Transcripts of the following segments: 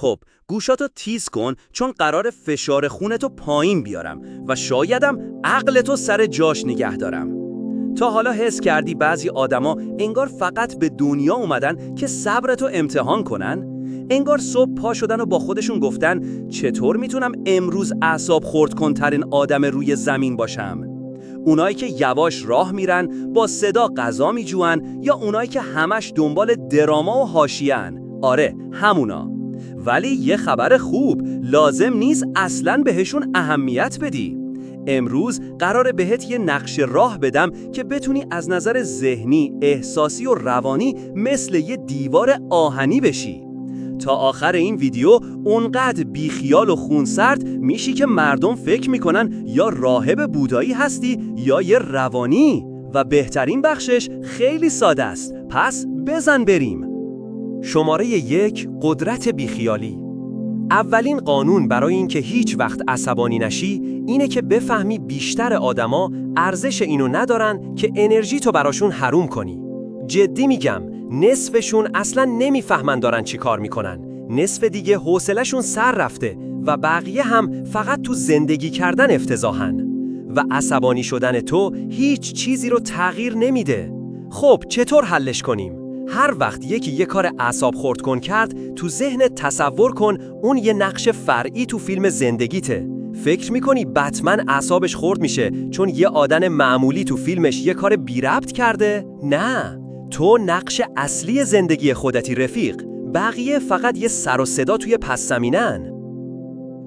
خب گوشاتو تیز کن، چون قرار فشار خونتو پایین بیارم و شایدم عقلتو سر جاش نگه دارم. تا حالا حس کردی بعضی آدما انگار فقط به دنیا اومدن که صبرتو امتحان کنن؟ انگار صبح پا شدن و با خودشون گفتن چطور میتونم امروز اعصاب خرد کن‌ترین آدم روی زمین باشم؟ اونایی که یواش راه میرن، با صدا غذا میجوان، یا اونایی که همش دنبال دراما و حاشیه‌ان؟ آره، همونا. ولی یه خبر خوب، لازم نیست اصلاً بهشون اهمیت بدی. امروز قراره بهت یه نقش راه بدم که بتونی از نظر ذهنی، احساسی و روانی مثل یه دیوار آهنی بشی. تا آخر این ویدیو اونقدر بیخیال و خونسرد میشی که مردم فکر میکنن یا راهب بودایی هستی یا یه روانی. و بهترین بخشش خیلی ساده است، پس بزن بریم. شماره 1، قدرت بیخیالی. اولین قانون برای این که هیچ وقت عصبانی نشی اینه که بفهمی بیشتر آدما ارزش اینو ندارن که انرژی تو براشون حروم کنی. جدی میگم، نصفشون اصلا نمیفهمن دارن چی کار میکنن، نصف دیگه حوصله‌شون سر رفته و بقیه هم فقط تو زندگی کردن افتضاحن. و عصبانی شدن تو هیچ چیزی رو تغییر نمیده. خب چطور حلش کنیم؟ هر وقت یکی یه کار اعصاب خرد کن کرد، تو ذهنت تصور کن اون یه نقش فرعی تو فیلم زندگیته. فکر میکنی بتمن اعصابش خرد میشه چون یه آدم معمولی تو فیلمش یه کار بی ربط کرده؟ نه، تو نقش اصلی زندگی خودتی رفیق، بقیه فقط یه سر و صدا توی پس زمینن.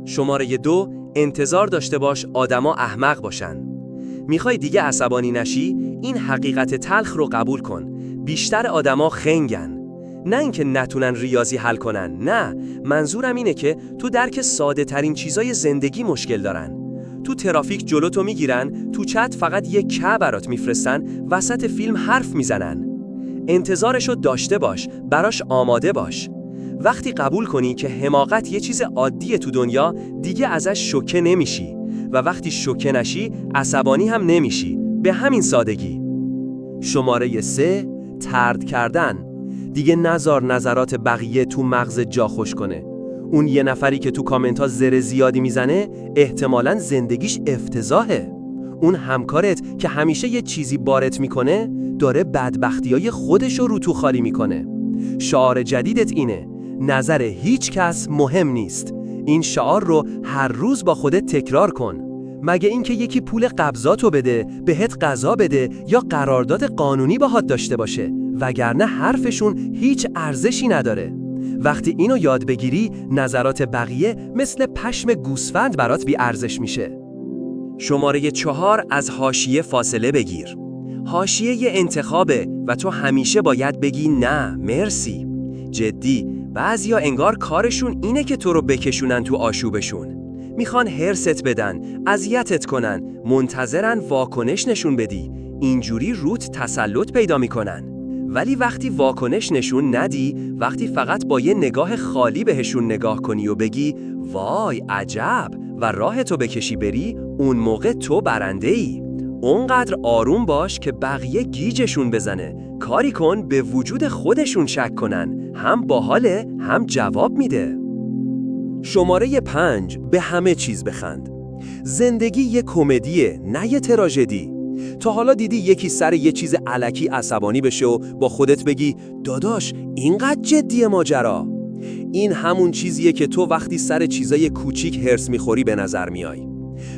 شماره 2، انتظار داشته باش آدما احمق باشن. میخوای دیگه عصبانی نشی؟ این حقیقت تلخ رو قبول کن. بیشتر آدما خنگن. نه اینکه نتونن ریاضی حل کنن، نه، منظورم اینه که تو درک ساده ترین چیزای زندگی مشکل دارن. تو ترافیک جلوتو میگیرن، تو چت فقط یه که برات میفرستن، وسط فیلم حرف میزنن. انتظارشو داشته باش، براش آماده باش. وقتی قبول کنی که حماقت یه چیز عادیه تو دنیا، دیگه ازش شوکه نمیشی و وقتی شوکه نشی عصبانی هم نمیشی، به همین سادگی. شماره 3، طرد کردن. دیگه نذار نظرات بقیه تو مغز جا خوش کنه. اون یه نفری که تو کامنت ها زر زیادی میزنه احتمالاً زندگیش افتضاحه. اون همکارت که همیشه یه چیزی بارت میکنه داره بدبختیای خودشو رو تو خالی میکنه. شعار جدیدت اینه: نظر هیچ کس مهم نیست. این شعار رو هر روز با خودت تکرار کن. مگه اینکه یکی پول قبضاتو بده، بهت غذا بده یا قرارداد قانونی باهات داشته باشه، وگرنه حرفشون هیچ ارزشی نداره. وقتی اینو یاد بگیری، نظرات بقیه مثل پشم گوسفند برات بی ارزش میشه. شماره 4، از حاشیه فاصله بگیر. حاشیه یه انتخابه و تو همیشه باید بگی نه، مرسی. جدی، بعضیا انگار کارشون اینه که تو رو بکشونن تو آشوبشون. میخوان هرست بدن، اذیتت کنن، منتظرن واکنش نشون بدی. اینجوری روت تسلط پیدا میکنن. ولی وقتی واکنش نشون ندی، وقتی فقط با یه نگاه خالی بهشون نگاه کنی و بگی وای عجب و راهتو بکشی بری، اون موقع تو برنده ای. اونقدر آروم باش که بقیه گیجشون بزنه. کاری کن به وجود خودشون شک کنن. هم باحاله، هم جواب میده. شماره 5، به همه چیز بخند. زندگی یه کمدیه، نه یه تراژدی. تا حالا دیدی یکی سر یه چیز الکی عصبانی بشه و با خودت بگی داداش اینقدر جدیه ماجرا؟ این همون چیزیه که تو وقتی سر چیزای کوچیک هرس میخوری به نظر میای.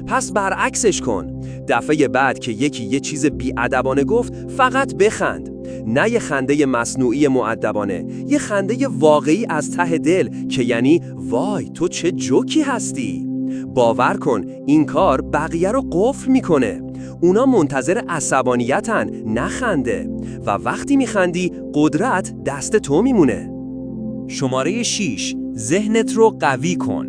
پس برعکسش کن. دفعه بعد که یکی یه چیز بی‌ادبانه گفت، فقط بخند. نه یه خنده مصنوعی مؤدبانه، یه خنده واقعی از ته دل که یعنی وای تو چه جوکی هستی. باور کن این کار بقیه رو قفل میکنه. اونا منتظر عصبانیتن، نه خنده. و وقتی میخندی قدرت دست تو میمونه. شماره 6، ذهنت رو قوی کن.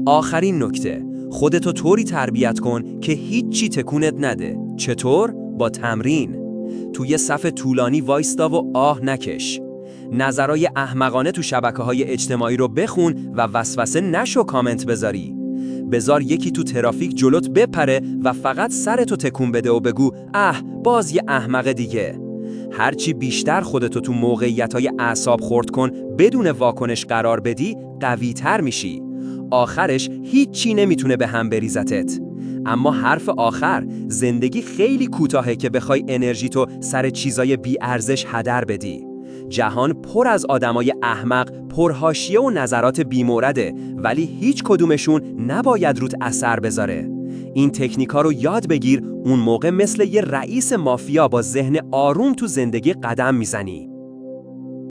آخرین نکته، خودتو طوری تربیت کن که هیچی تکونت نده. چطور؟ با تمرین. توی صف طولانی وایستا و آه نکش. نظرای احمقانه تو شبکه‌های اجتماعی رو بخون و وسوسه نشو کامنت بذاری. بذار یکی تو ترافیک جلوت بپره و فقط سرتو تکون بده و بگو باز یه احمق دیگه. هرچی بیشتر خودتو تو موقعیت‌های اعصاب خرد کن بدون واکنش قرار بدی، قوی تر میشی. آخرش هیچی نمیتونه به هم بریزتت. اما حرف آخر، زندگی خیلی کوتاهه که بخوای انرژی تو سر چیزای بی ارزش هدر بدی. جهان پر از آدمای احمق، پرحاشیه و نظرات بی‌مورده، ولی هیچ کدومشون نباید روت اثر بذاره. این تکنیکا رو یاد بگیر، اون موقع مثل یه رئیس مافیا با ذهن آروم تو زندگی قدم میزنی.